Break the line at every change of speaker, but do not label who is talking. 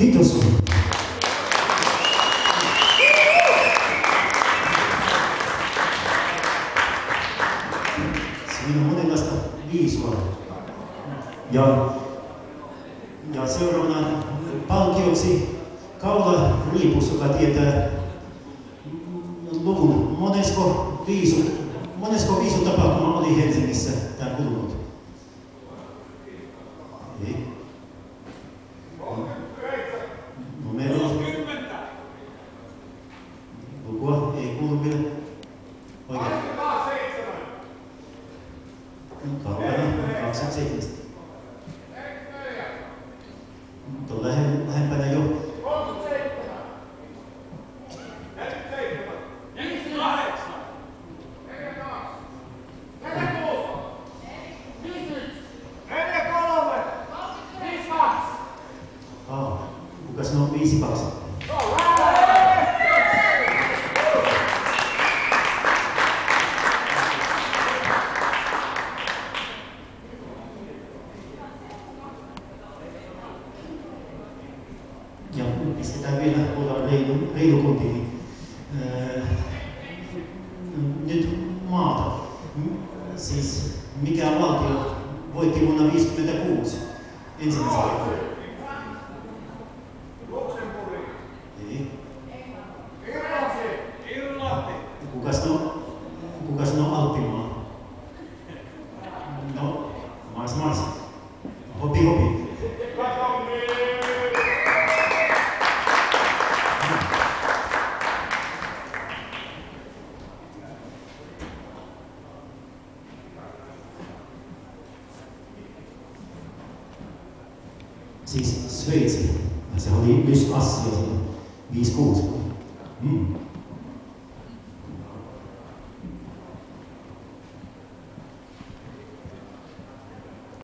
Kiitos. Siinä on monenlaista viisua. Ja seuraavana palkioksi kaulariipus, joka tietää luvun. Monesko viisutapahtuma oli Helsingissä tämä kulunut? Ei. Numero. Lukua ei kuulu vielä. Oikein. Kaukana 27. Nyt on lähempänä jo. 52. Ja pistetään vielä, ollaan reilu kunti. Nyt maata. Siis mikä valtio voitti vuonna 1956 ensimmäisen kerran? Kuka sanoo Alppimaa? No, Mars. Hopi. Siis Sveitsi. Se oli myös Assia 5-6.